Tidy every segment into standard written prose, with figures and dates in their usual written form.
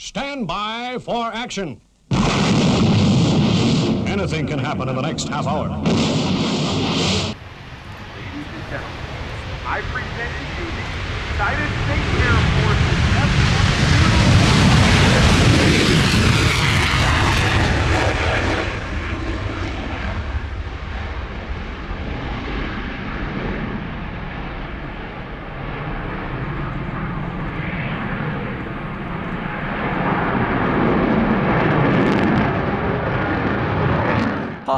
Stand by for action. Anything can happen in the next half hour. Ladies and gentlemen, I present to you the United States Air Force's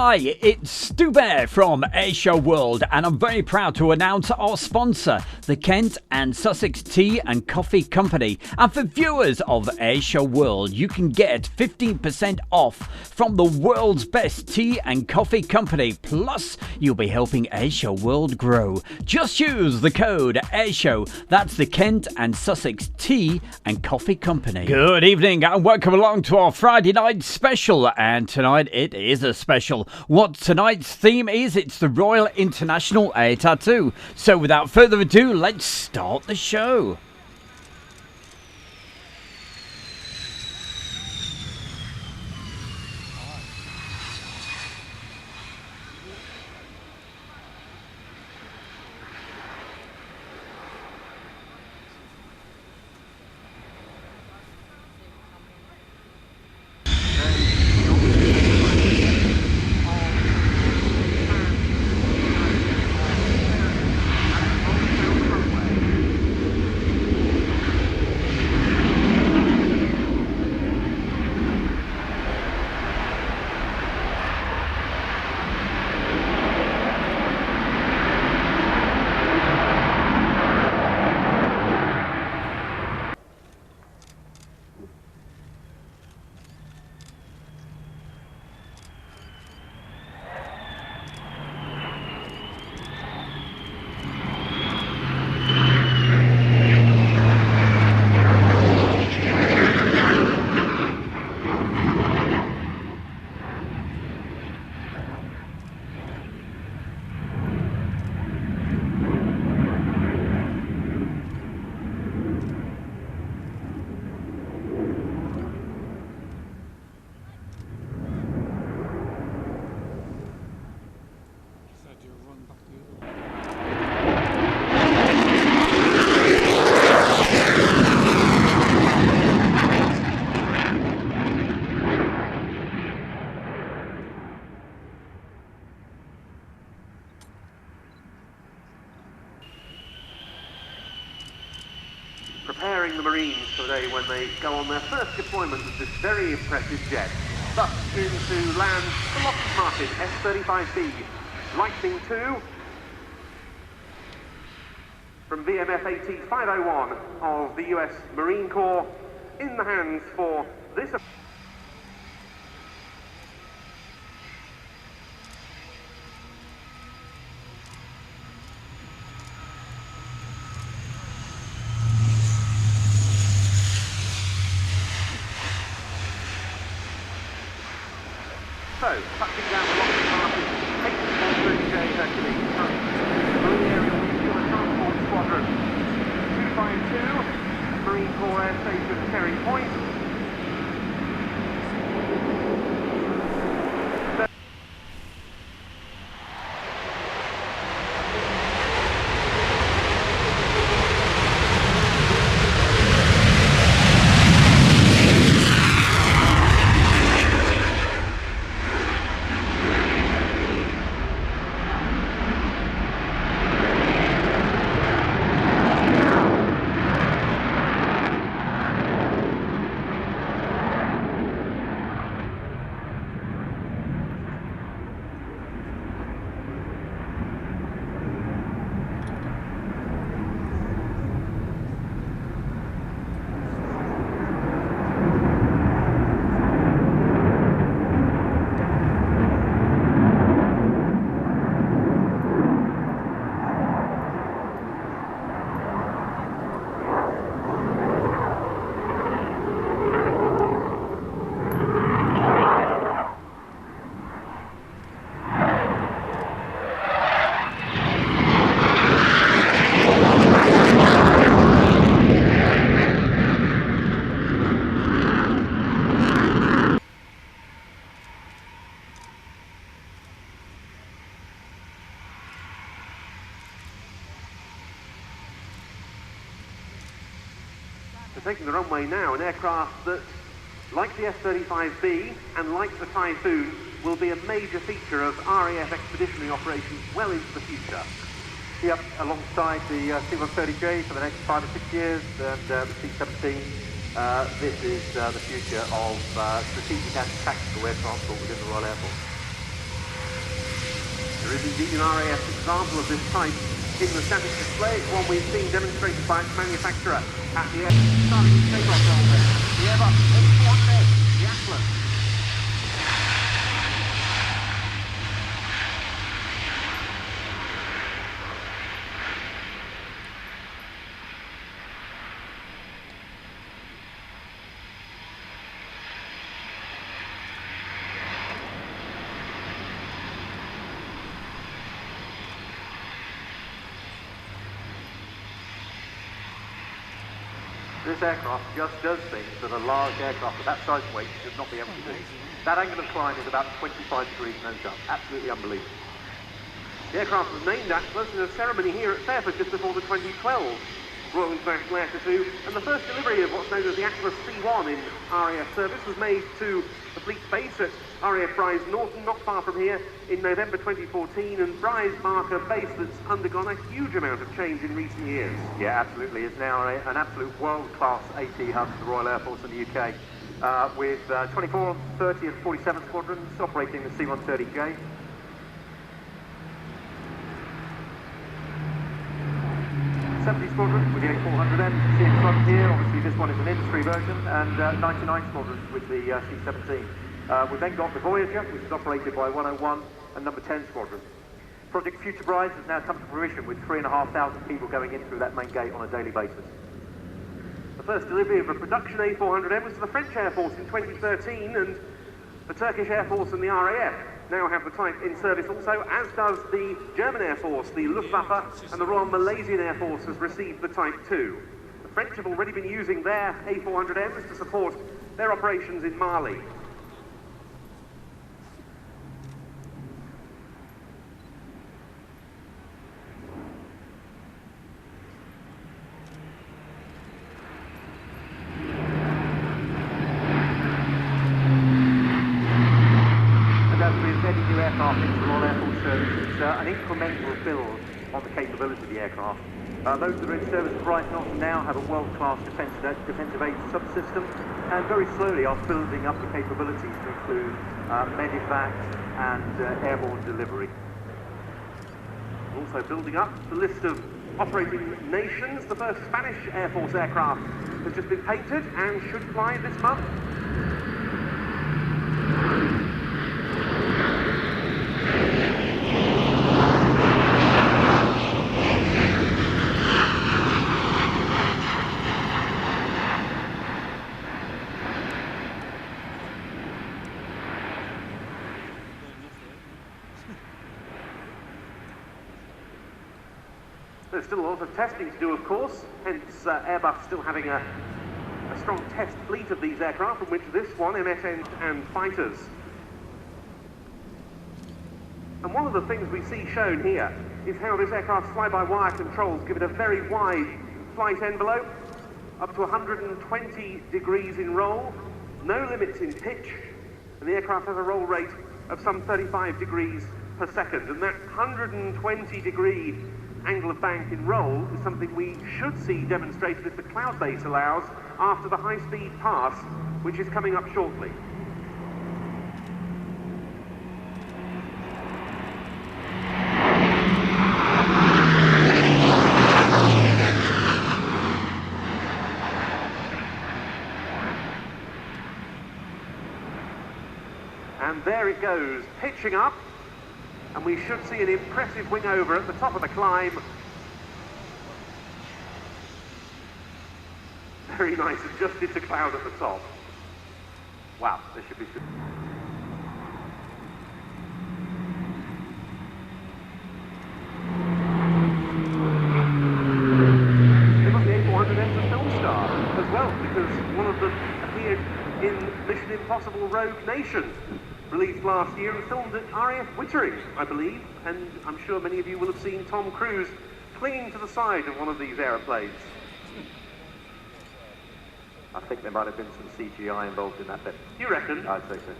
Hi, it's Stu Bear from Airshow World, and I'm very proud to announce our sponsor, the Kent and Sussex Tea and Coffee Company. And for viewers of Airshow World, you can get 15% off from the world's best tea and coffee company. Plus, you'll be helping Airshow World grow. Just use the code Airshow. That's the Kent and Sussex Tea and Coffee Company. Good evening and welcome along to our Friday night special. And tonight it is a special. What tonight's theme is, it's the Royal International Air Tattoo. So without further ado, let's start the show. preparing the Marines today when they go on their first deployment of this very impressive jet. Thus, into land the Lockheed Martin F-35B Lightning II from VMF AT-501 of the US Marine Corps in the hands for this. So, touching down the Lockheed Martin H-130J Hercules, Marine Aerial Refuel and Transport Squadron 252, Marine Corps Air Station Cherry Point. taking the runway now, an aircraft that, like the F-35B and like the Typhoon, will be a major feature of RAF expeditionary operations well into the future. Yep, alongside the C-130J for the next 5 or 6 years, and the C-17, this is the future of strategic and tactical air transport within the Royal Air Force. There is indeed an RAF example of this type in the static display. It's one we've seen demonstrated by its manufacturer at the starting takeoff roll there. The Airbus A400M, the Atlas. This aircraft just does things that a large aircraft of that size and weight should not be able to do. That angle of climb is about 25 degrees nose up. Absolutely unbelievable. The aircraft was named Atlas in a ceremony here at Fairford just before the 2012 Royal International Air Tattoo, and the first delivery of what's known as the Atlas C1 in RAF service was made to the fleet base at RAF Bryce Norton, not far from here, in November 2014, and Bryce mark a base that's undergone a huge amount of change in recent years. Yeah, absolutely. It's now an absolute world-class AT hub for the Royal Air Force in the UK, with 24, 30 and 47 squadrons operating the C-130J. 70 squadrons with the A400M, see in front here, obviously this one is an industry version, and 99 squadrons with the C-17. We've then got the Voyager, which is operated by 101 and number 10 squadron. Project Future Bride has now come to fruition with 3,500 people going in through that main gate on a daily basis. The first delivery of a production A400M was to the French Air Force in 2013, and the Turkish Air Force and the RAF now have the type in service also, as does the German Air Force, the Luftwaffe, and the Royal Malaysian Air Force has received the type too. The French have already been using their A400Ms to support their operations in Mali. New aircraft into the Royal Air Force service. It's an incremental build on the capability of the aircraft. Those that are in service at Bryce Norton now have a world-class defensive aid subsystem, and very slowly are building up the capabilities to include medevac and airborne delivery. Also building up the list of operating nations, the first Spanish Air Force aircraft has just been painted and should fly this month. There's still a lot of testing to do, of course, hence Airbus still having a strong test fleet of these aircraft, from which this one, MSNs and fighters. And one of the things we see shown here is how this aircraft's fly-by-wire controls give it a very wide flight envelope, up to 120 degrees in roll, no limits in pitch, and the aircraft has a roll rate of some 35 degrees per second, and that 120 degree angle of bank in roll is something we should see demonstrated if the cloud base allows after the high-speed pass, which is coming up shortly. And there it goes, pitching up. And we should see an impressive wing over at the top of the climb. Very nice, adjusted to cloud at the top. Wow, this should be... It must be A400M's a film star as well, because one of them appeared in Mission Impossible Rogue Nation, released last year and filmed at RAF Wittering, I believe, and I'm sure many of you will have seen Tom Cruise clinging to the side of one of these aeroplanes. I think there might have been some CGI involved in that bit. You reckon? I'd say so.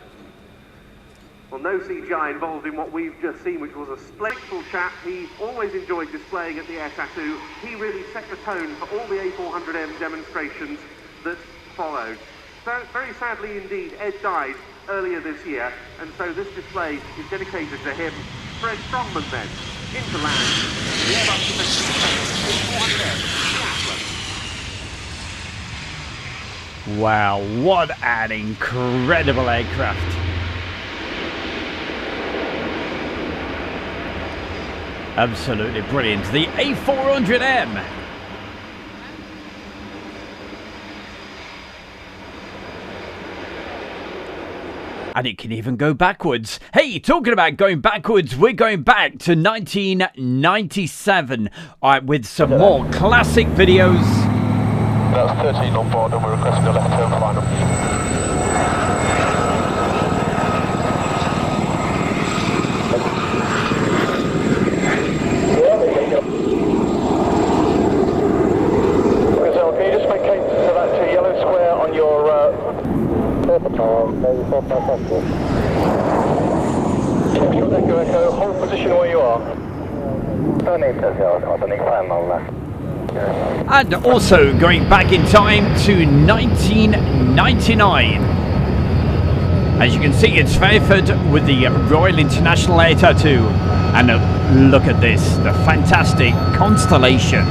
Well, no CGI involved in what we've just seen, which was a splendid chap. He always enjoyed displaying at the Air Tattoo. He really set the tone for all the A400M demonstrations that followed. So, very sadly indeed, Ed died earlier this year, and so this display is dedicated to him. Fred Strongman then, into land, the Airbus A400M, the Atlas. Wow, what an incredible aircraft. Absolutely brilliant. The A400M. And it can even go backwards. Hey, talking about going backwards, we're going back to 1997 with some more classic videos. That's 13 on board and we're requesting a left turn final. Echo, hold position where you are. And also going back in time to 1999. As you can see, it's Fairford with the Royal International Air Tattoo. And look at this, the fantastic Constellation.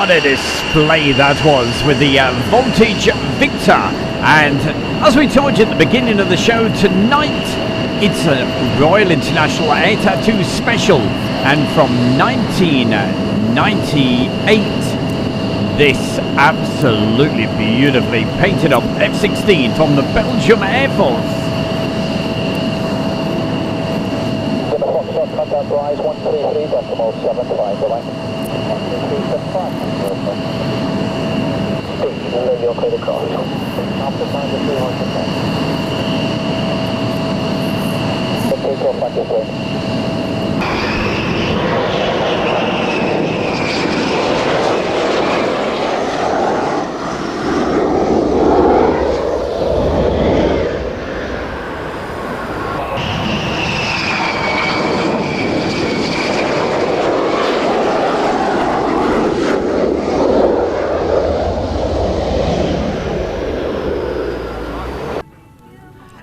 What a display that was with the Voltage Victor. And as we told you at the beginning of the show, tonight it's a Royal International Air Tattoo special. And from 1998, this absolutely beautifully painted up F-16 from the Belgian Air Force. Contact rise 133.75, bye-bye. 133.75. Speed, you're clear to cross. After time to 300. Okay, go back this way.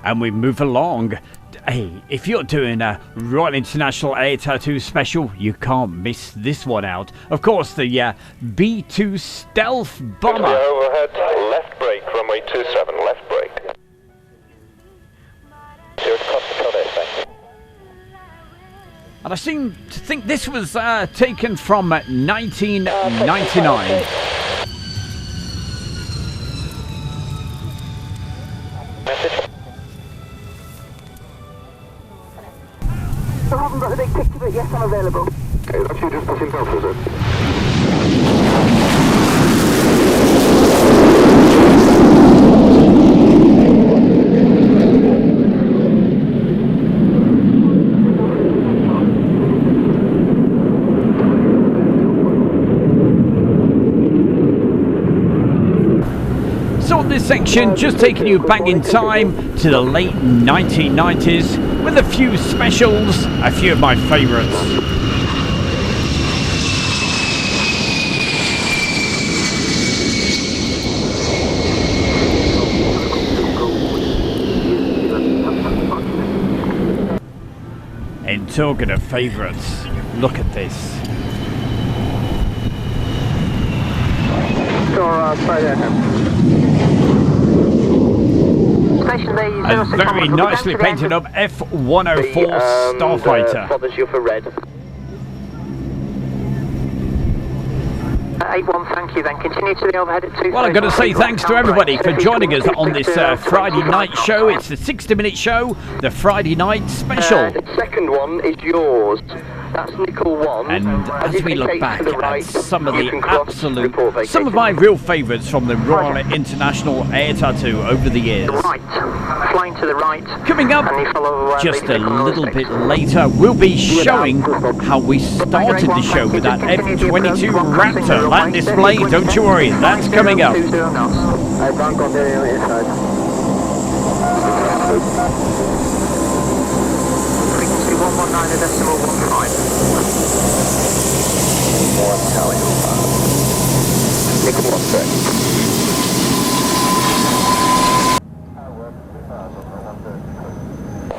And we move along. Hey, if you're doing a Royal International Air Tattoo special, you can't miss this one out. Of course, the B-2 Stealth Bomber. Overhead, left brake, runway 27, left brake. And I seem to think this was taken from 1999. I haven't got a big picture, but yes, I'm available. Okay, that's you just passing past, is it? So on this section, just taking you back in time to the late 1990s with a few specials, a few of my favourites. And talking of favourites, look at this. A very nicely painted up F-104 Starfighter. Bothers you for red. 81, thank you, then continue to the overhead at 2. Well, I've got to say thanks to everybody for joining us on this Friday night show. It's the 60-minute show, the Friday night special. The second one is yours. That's nickel 1. And as we look back at some of the some of my real favourites from the Royal International Air Tattoo over the years. Right, flying to the right. Coming up just a little bit later, we'll be showing how we started the show with that F-22 Raptor land display. Don't you worry, that's coming up. Frequency 119.15. Nickel 1, sir.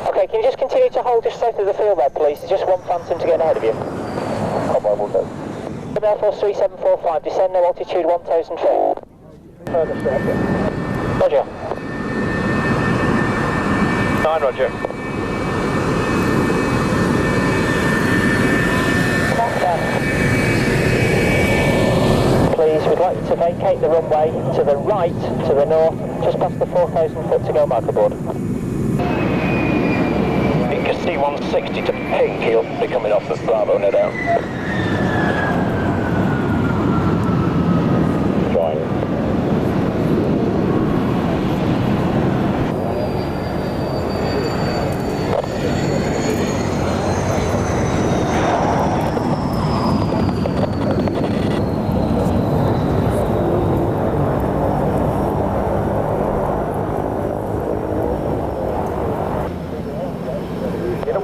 Okay, can you just continue to hold just south of the field there, please? There's just one Phantom to get ahead of you. Will do. Air Force 3745, descend no altitude 1000 feet. Further circuit. Roger. 9, roger. Please, we'd like you to vacate the runway to the right, to the north, just past the 4,000 foot to go marker board. You can see 160 to pink, he'll be coming off the Bravo, no doubt. Join.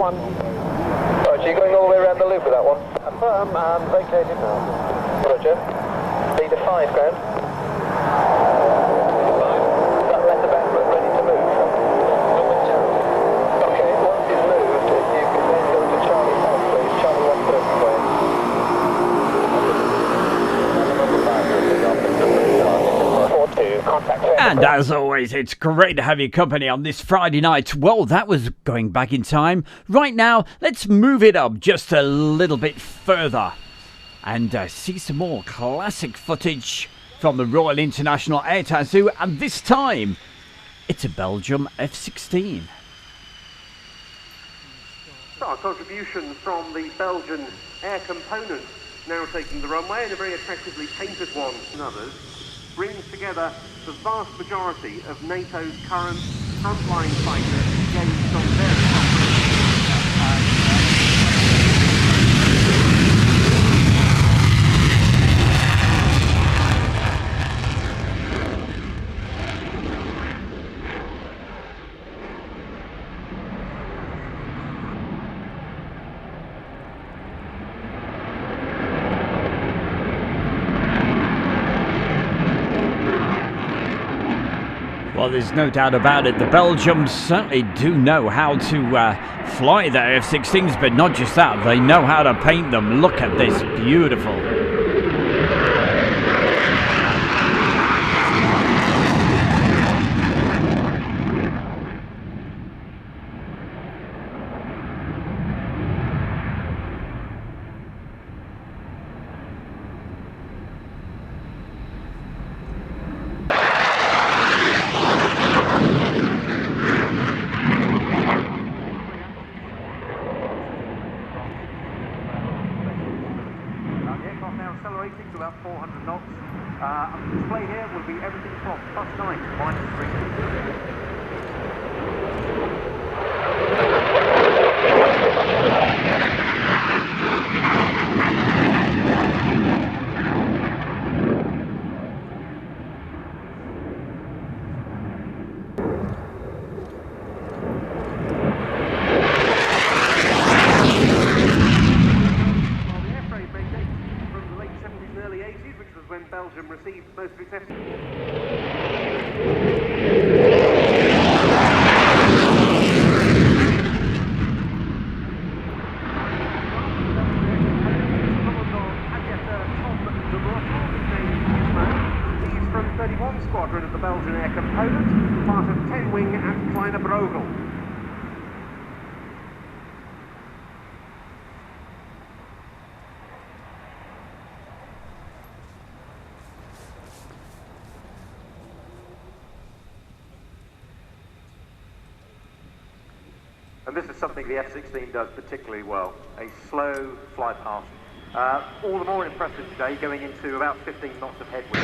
Right, so you're going all the way around the loop with that one? Affirm and vacated now. Roger. Leader 5 ground. 5. Is that left about ready to move? Okay, once it's moved, you can then go to Charlie 1, please. Charlie 1 first, please. And as always, it's great to have your company on this Friday night. Well, that was going back in time. Right now, let's move it up just a little bit further and see some more classic footage from the Royal International Air Tattoo. And this time, it's a Belgian F-16. Our contribution from the Belgian air component, now taking the runway in a very attractively painted one and others, brings together the vast majority of NATO's current frontline fighters engaged on various operations. Well, there's no doubt about it. The Belgians certainly do know how to fly their F-16s, but not just that. They know how to paint them. Look at this. Beautiful. To about 400 knots. The display here will be everything from +9 to -3. When Belgium received most of its F-16. He's from 31 Squadron of the Belgian Air Component, part of 10 Wing at Kleine Brogel. And this is something the F-16 does particularly well, a slow fly past. All the more impressive today, going into about 15 knots of headwind.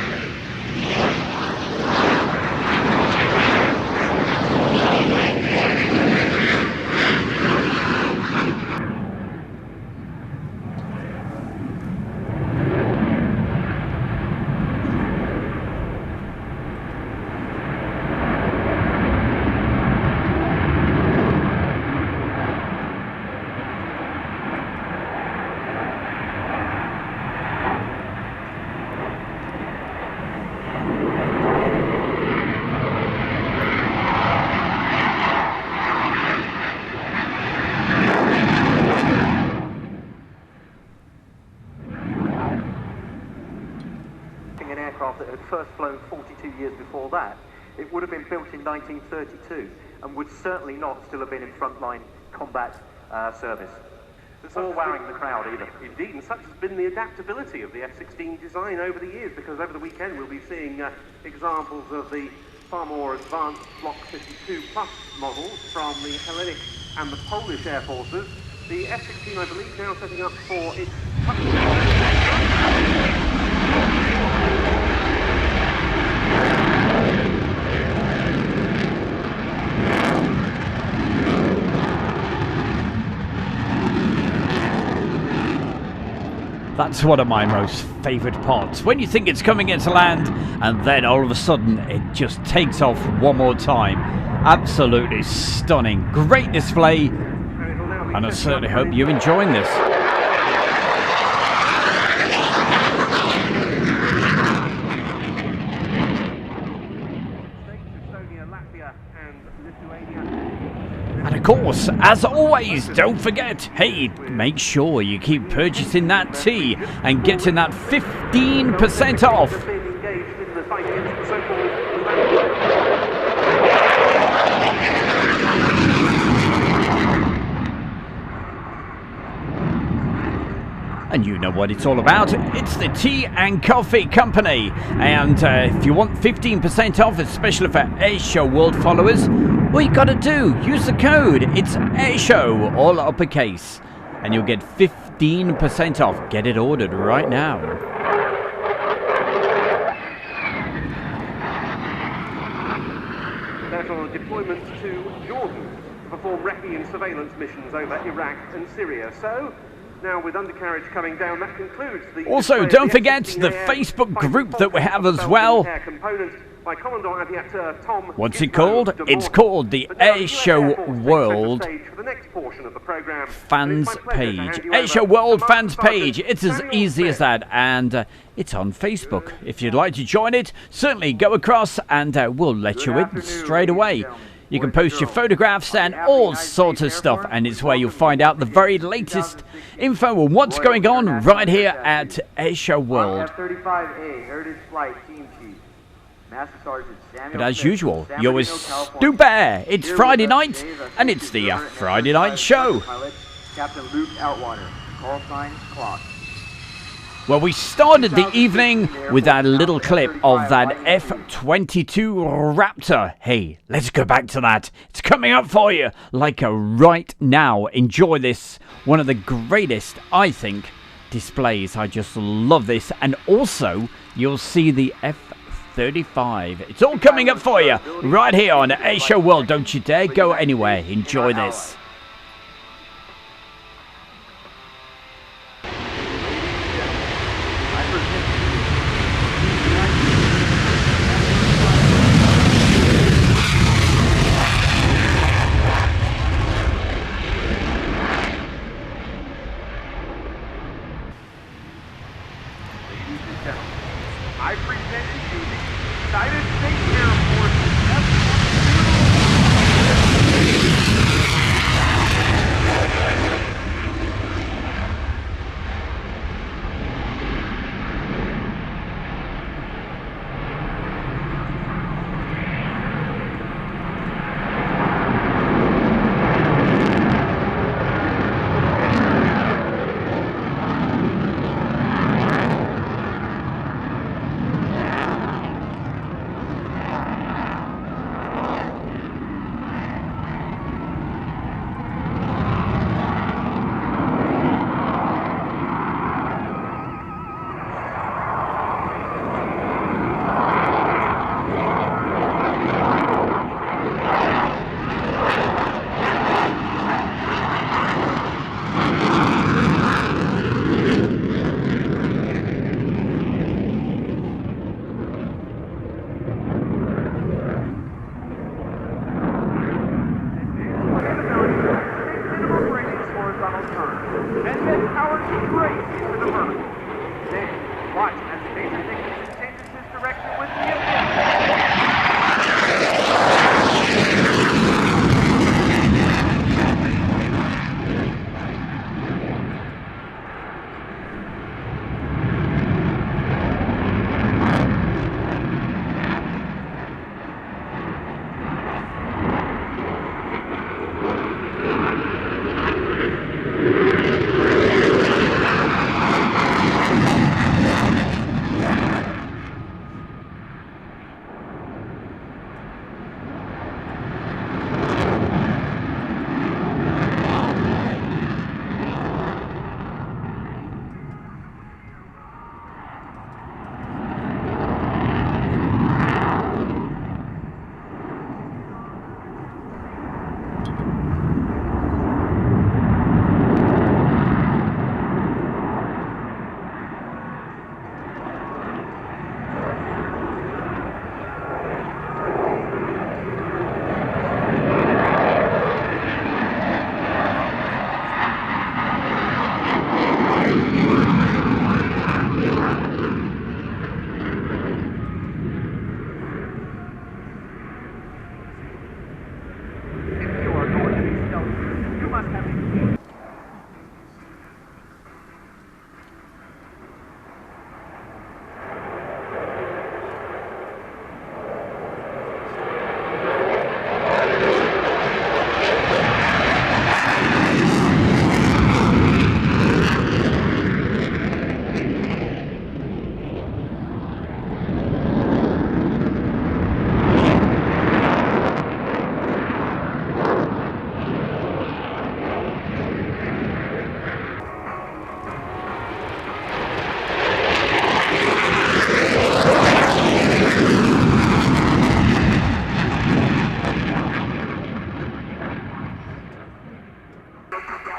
An aircraft that had first flown 42 years before that, it would have been built in 1932 and would certainly not still have been in frontline combat service. Or wowing the crowd either. Indeed, and such has been the adaptability of the F-16 design over the years, because over the weekend we'll be seeing examples of the far more advanced Block 52 Plus models from the Hellenic and the Polish air forces. The F-16, I believe, now setting up for its That's one of my most favourite parts. When you think it's coming into land and then all of a sudden it just takes off one more time. Absolutely stunning. Great display. And I certainly hope you're enjoying this. And of course, as always, don't forget, hey, make sure you keep purchasing that tea and getting that 15% off. And you know what it's all about. It's the Tea and Coffee Company. And if you want 15% off, especially for Airshow World followers, all you got to do, use the code. It's Airshow, all uppercase. And you'll get 15% off. Get it ordered right now. Therefore, deployment to Jordan to perform recce and surveillance missions over Iraq and Syria. So, now with undercarriage coming down, that concludes the... Also, don't forget the Facebook group that we have as well. What's it called? It's called the Airshow World Fans Page. Airshow World Fans Page. It's as easy as that, and it's on Facebook. If you'd like to join it, certainly go across and we'll let you in straight away. You can post your photographs and all sorts of stuff, and it's where you'll find out the very latest info on what's going on right here at Airshow World. F-35A Heritage Flight Team Chief, Master Sergeant Samuel. But as usual, you're with Stu Bear. It's Friday night, and it's the Friday Night Show. Captain Luke Outwater. Call sign Clock. Well, we started the evening with that little clip of that F-22 Raptor. Hey, let's go back to that. It's coming up for you like right now. Enjoy this. One of the greatest, I think, displays. I just love this. And also, you'll see the F-35. It's all coming up for you right here on Airshow World. Don't you dare go anywhere. Enjoy this. I present to you the United States Air Force F-22.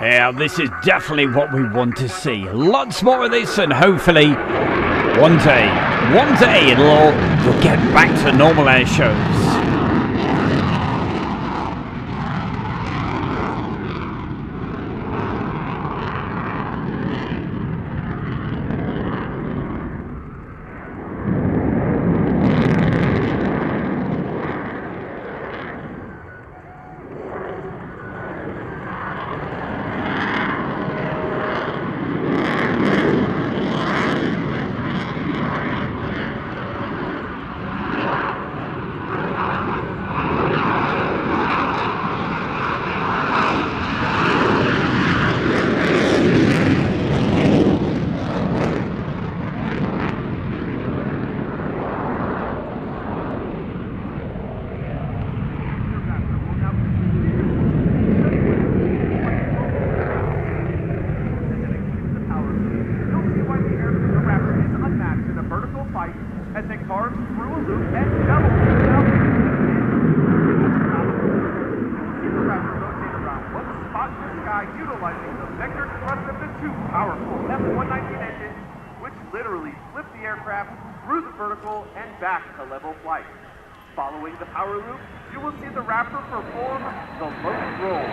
Yeah, this is definitely what we want to see. Lots more of this, and hopefully one day we'll get back to normal air shows. Following the power loop, you will see the Raptor perform the low roll.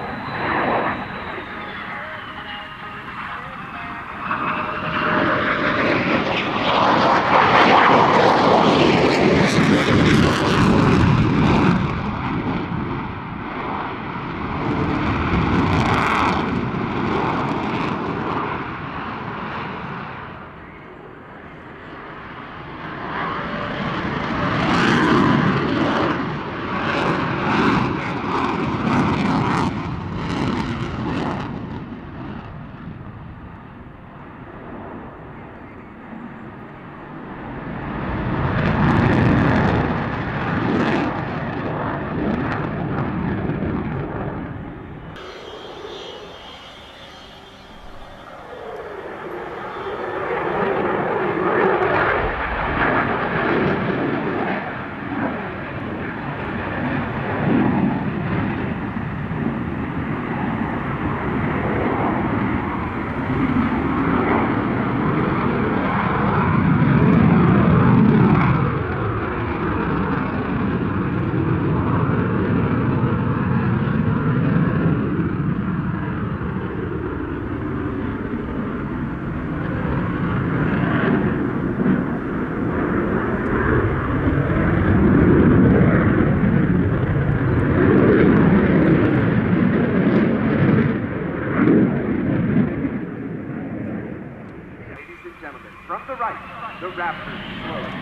From the right, the Raptor slowing.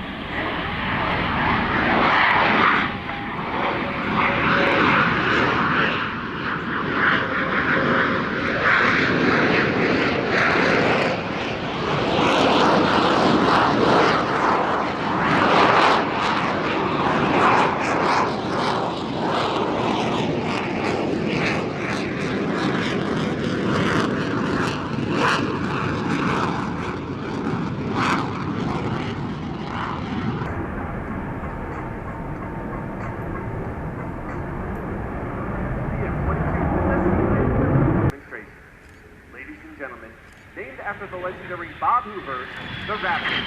Named after the legendary Bob Hoover, the Raptor.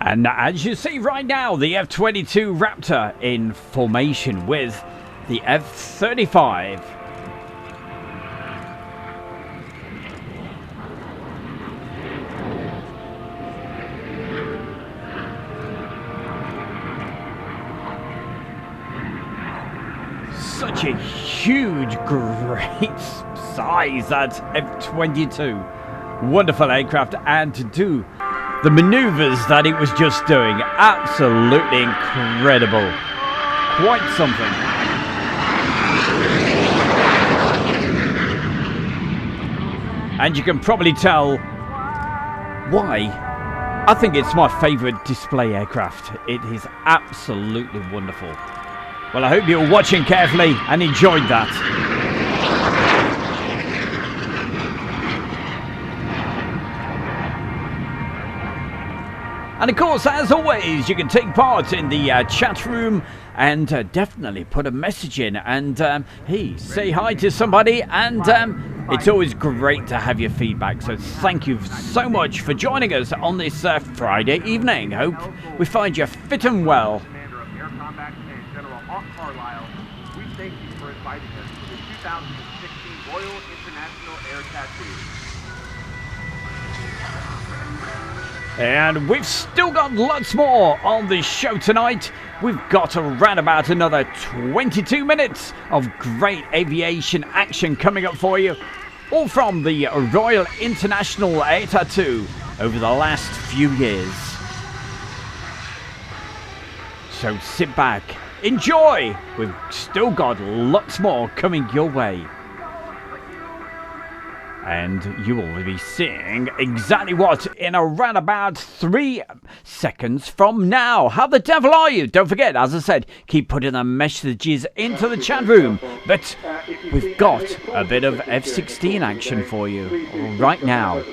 And as you see right now, the F-22 Raptor in formation with the F-35. Such a huge, great size, that F-22. Wonderful aircraft, and to do the maneuvers that it was just doing, absolutely incredible. Quite something. And you can probably tell why. I think it's my favourite display aircraft. It is absolutely wonderful. Well, I hope you're watching carefully and enjoyed that. And of course, as always, you can take part in the chat room and definitely put a message in and hey, say hi to somebody, and it's always great to have your feedback. So thank you so much for joining us on this Friday evening. Hope we find you fit and well. Commander of Air Combat Command, General Hawk Carlisle, we thank you for inviting us to the 2016 Royal International Air Tattoo. And we've still got lots more on this show tonight. We've got around about another 22 minutes of great aviation action coming up for you, all from the Royal International Air Tattoo over the last few years. So sit back, enjoy. We've still got lots more coming your way. And you will be seeing exactly what in around about 3 seconds from now. How the devil are you? Don't forget, as I said, keep putting the messages into the chat room. But we've got a bit of F-16 action for you right now.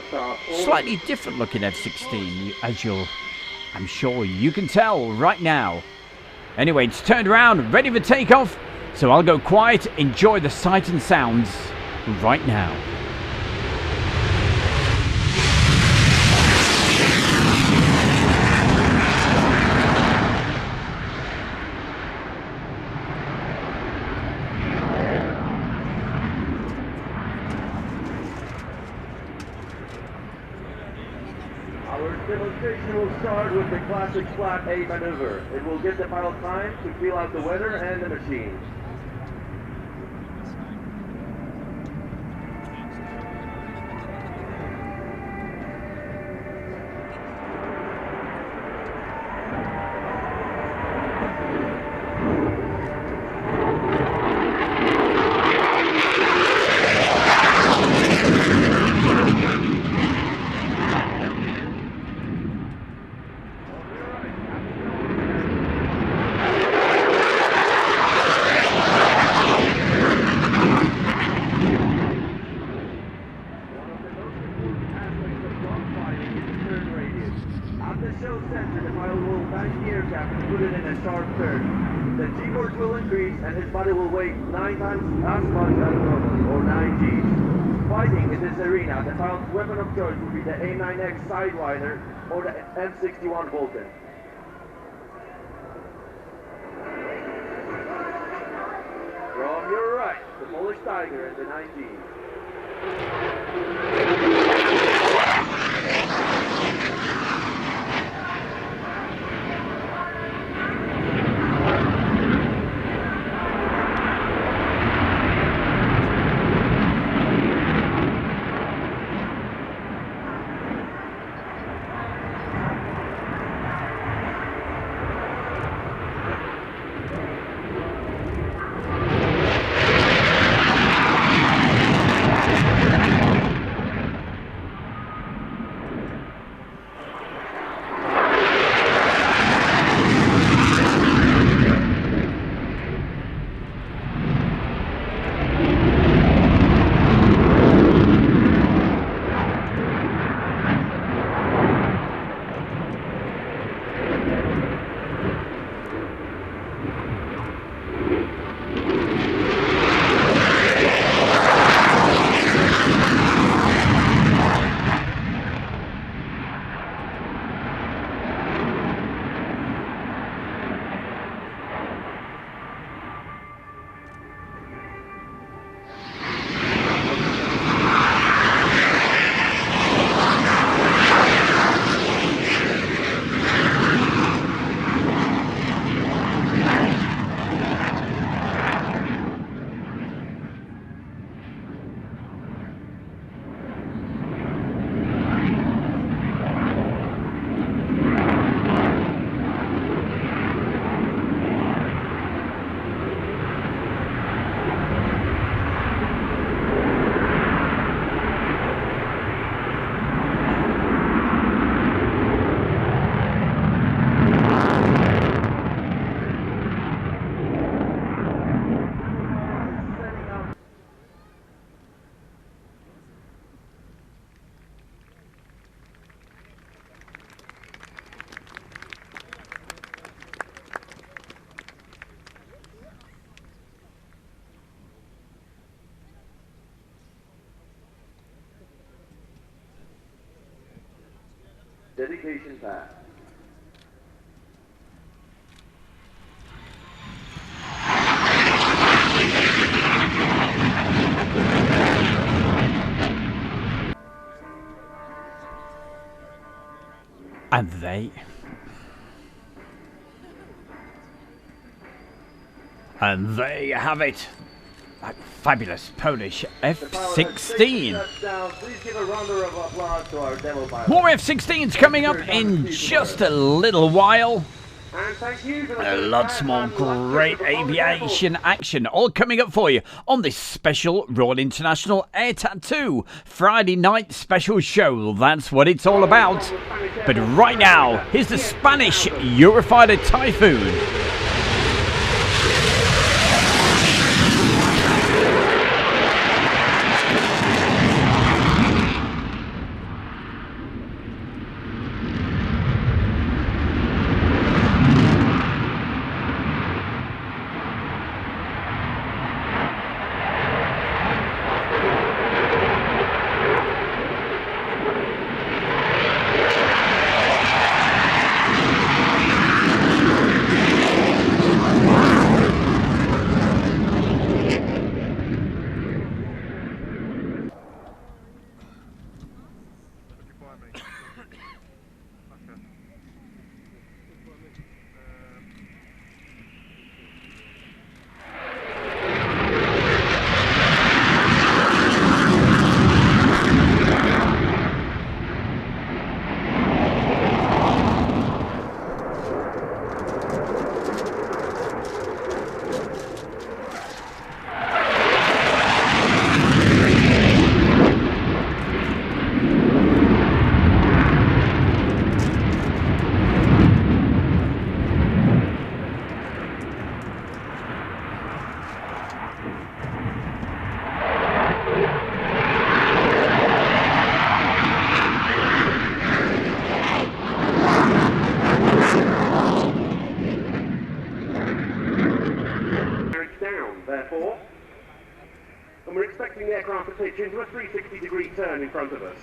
Slightly different looking F-16, as I'm sure you can tell right now. Anyway, it's turned around, ready for takeoff. So I'll go quiet, enjoy the sight and sounds right now. Demonstration will start with the classic flat A maneuver. It will give the pilot time to feel out the weather and the machine. And his body will weigh 9 times as much as normally, or 9 Gs. Fighting in this arena, the pilot's weapon of choice will be the A9X Sidewinder or the M61 Vulcan. From your right, the Polish Tiger and the 9 Gs. dedication path. And there you have it. That fabulous Polish F-16. More F-16s coming up in just a little while. Lots more great aviation action all coming up for you on this special Royal International Air Tattoo Friday night special show. That's what it's all about. But right now, here's the Spanish Eurofighter Typhoon. Therefore, and we're expecting the aircraft to pitch into a 360-degree turn in front of us.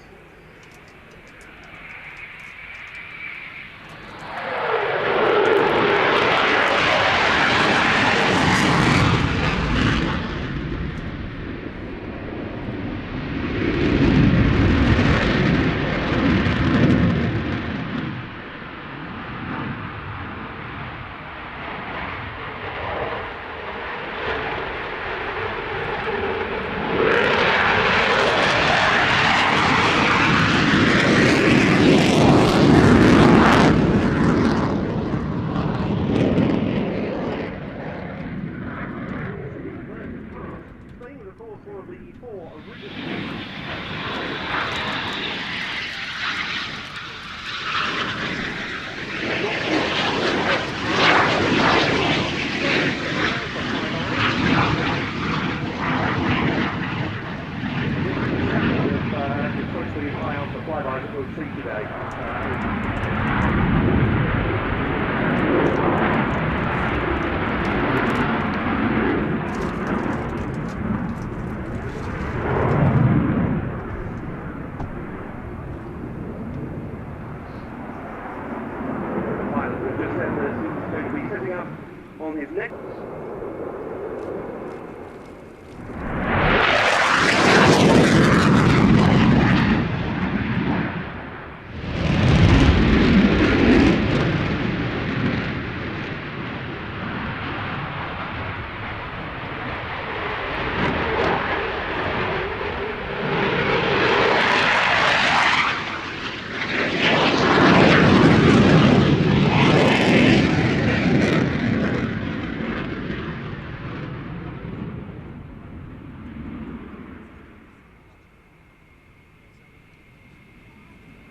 On his next.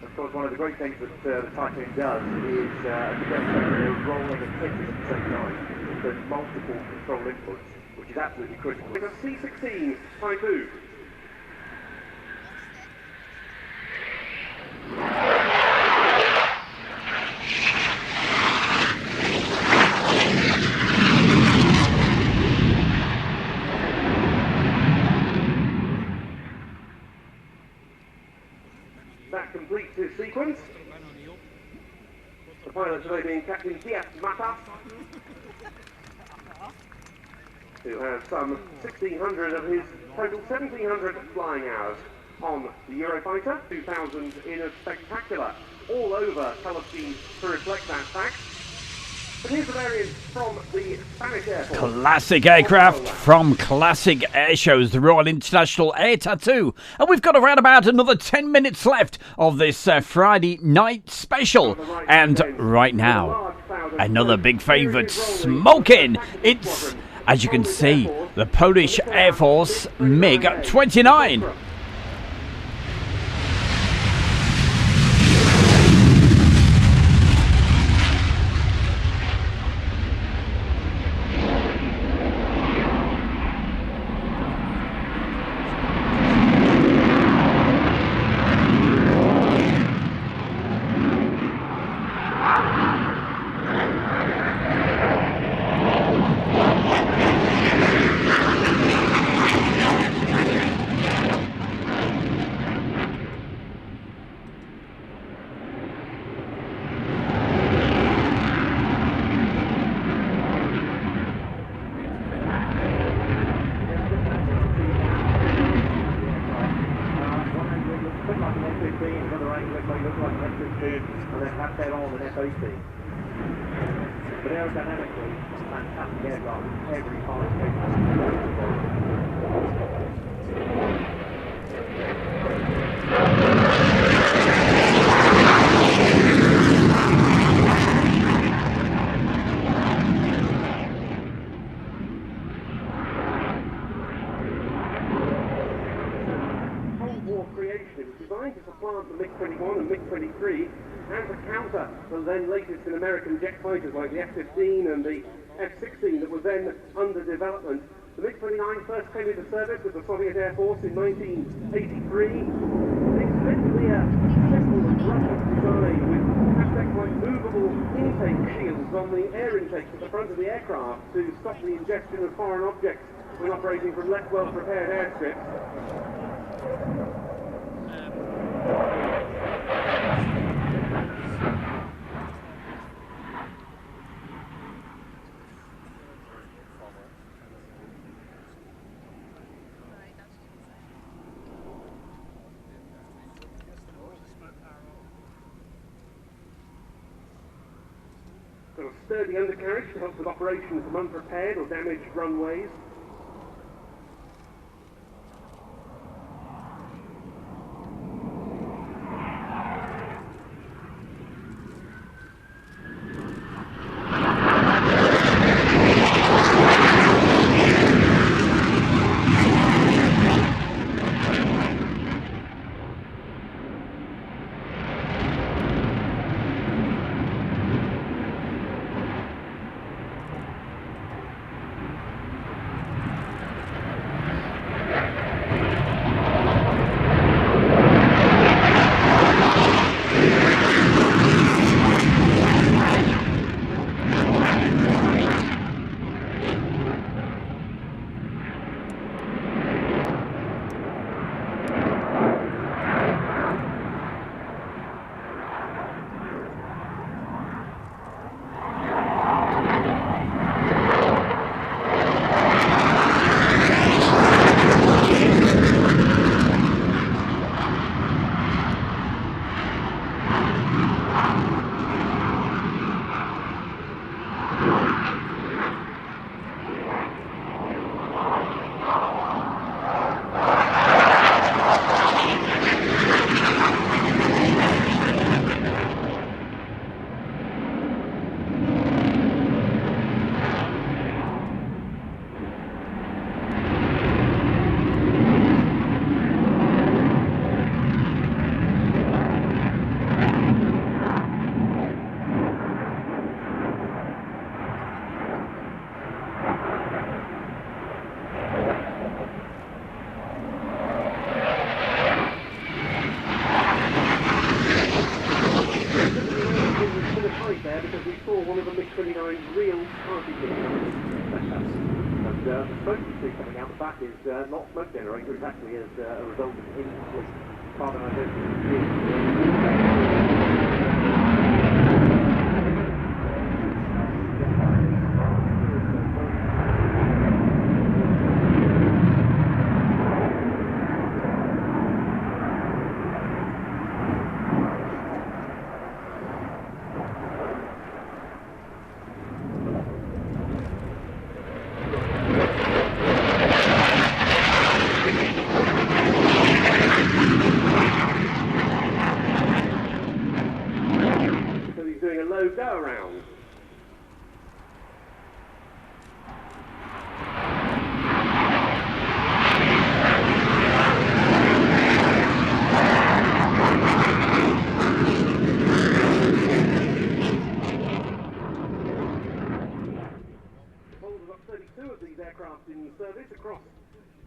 Of course, one of the great things that the Typhoon does is to demonstrate rolling and pitching at the same time. There's multiple control inputs, which is absolutely critical. It's a C-16 Typhoon. That completes his sequence. Captain Diaz Mata, who has some 1,600 of his total 1,700 flying hours on the Eurofighter, 2,000 in a spectacular all-over colour scheme to reflect that fact. But here's a variant from the Spanish Air Force. Classic aircraft from classic air shows, the Royal International Air Tattoo. And we've got around about another 10 minutes left of this Friday night special. And right now, another big favourite smoking. It's, as you can see, the Polish Air Force MiG-29. And then have that on an F-18. But aerodynamically, fantastic aircraft, every part Cold War creation. It was designed to supplant the MiG-21 and MiG-23 and to counter the then latest in American jet fighters like the F-15 and the F-16 that were then under development. The MiG-29 first came into service with the Soviet Air Force in 1983. It's meant to be a successful and rugged design with aspects like movable intake shields on the air intakes at the front of the aircraft to stop the ingestion of foreign objects when operating from less well-prepared airstrips. Got a sturdy undercarriage to help with operations from unprepared or damaged runways. Because we saw one of the MiG-29's real party setups. And the smoke you see coming out the back is not smoke generator, it's actually as a result of incomplete carbonisation. service across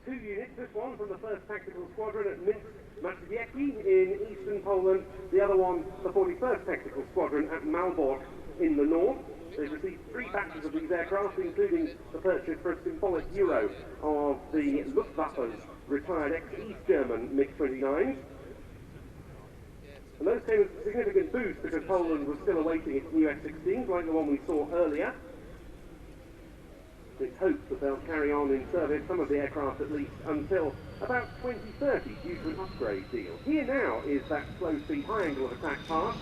2 units. This one from the 1st Tactical Squadron at Minsk Maciejewski in eastern Poland, the other one the 41st Tactical Squadron at Malbork in the north. They've received 3 batches of these aircraft, including the purchase for a symbolic euro of the Luftwaffe's retired ex-East German MiG-29s. And those came as a significant boost because Poland was still awaiting its new F-16s, like the one we saw earlier. It's hoped that they'll carry on in service, some of the aircraft at least, until about 2030 due to an upgrade deal. Here now is that slow-speed high angle of attack part.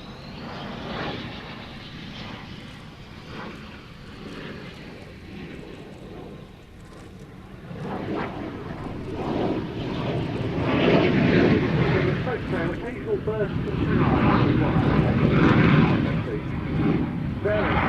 Occasional bursts of power.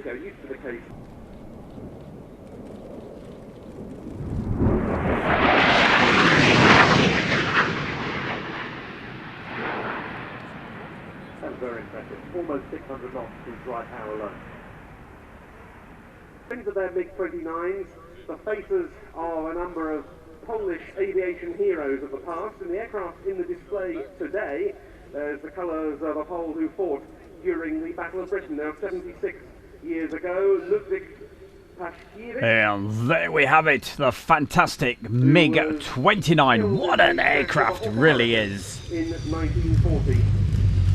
Used to the case. That was very impressive. Almost 600 knots through dry power alone. Into their MiG-29s, the faces of a number of Polish aviation heroes of the past, and the aircraft in the display today, there's the colours of a Pole who fought during the Battle of Britain, now 76 years ago, Ludwig Paszkiewicz. And there we have it, the fantastic MiG-29. What an aircraft it really is. In 1940,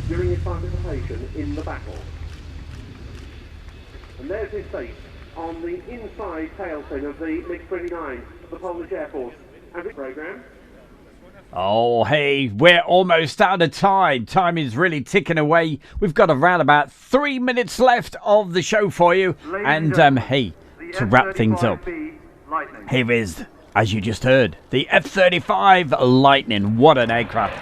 during his participation in the battle. And there's his face on the inside tail fin of the MiG-29 of the Polish Air Force and its program. Oh, hey, we're almost out of time. Time is really ticking away. We've got around about 3 minutes left of the show for you. And, hey, to wrap things up, here is, as you just heard, the F-35 Lightning. What an aircraft.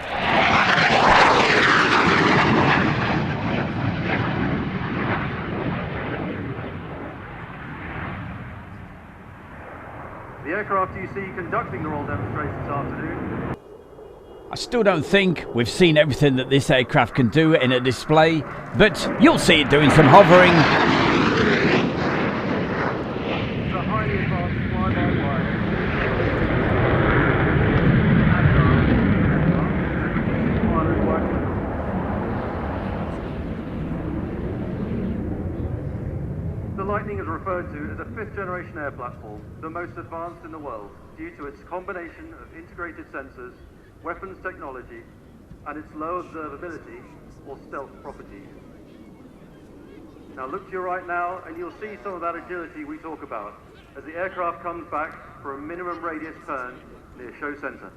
The aircraft you see conducting the roll demonstration this afternoon. I still don't think we've seen everything that this aircraft can do in a display, but you'll see it doing some hovering. It's a highly advanced fly-by-wire. The Lightning is referred to as a 5th-generation air platform, the most advanced in the world, due to its combination of integrated sensors, weapons technology, and its low observability or stealth properties. Now look to your right now and you'll see some of that agility we talk about as the aircraft comes back for a minimum radius turn near show center.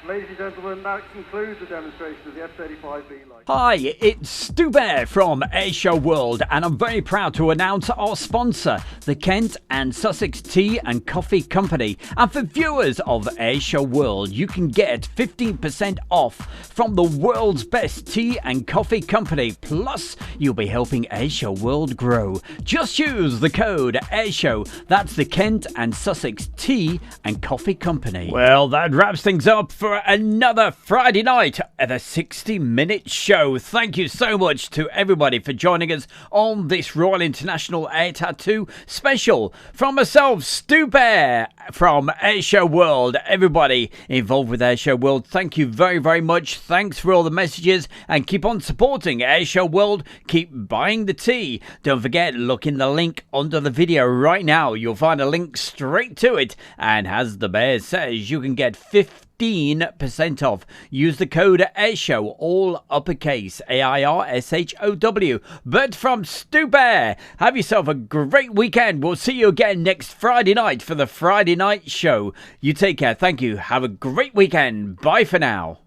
Ladies and gentlemen, that concludes the demonstration of the F-35B light. Hi, it's Stu Bear from Airshow World, and I'm very proud to announce our sponsor, the Kent and Sussex Tea and Coffee Company. And for viewers of Airshow World, you can get 15% off from the world's best tea and coffee company. Plus, you'll be helping Airshow World grow. Just use the code Airshow. That's the Kent and Sussex Tea and Coffee Company. Well, that wraps things up for another Friday night at a 60-minute show. Thank you so much to everybody for joining us on this Royal International Air Tattoo special. From myself, Stu Bear from Airshow World, everybody involved with Airshow World, thank you very, very much. Thanks for all the messages, and keep on supporting Airshow World. Keep buying the tea. Don't forget, look in the link under the video right now. You'll find a link straight to it, and as the bear says, you can get 15% off. Use the code AIRSHOW, all uppercase, AIRSHOW. But from Stu Bear, have yourself a great weekend. We'll see you again next Friday night for the Friday night show. You take care. Thank you. Have a great weekend. Bye for now.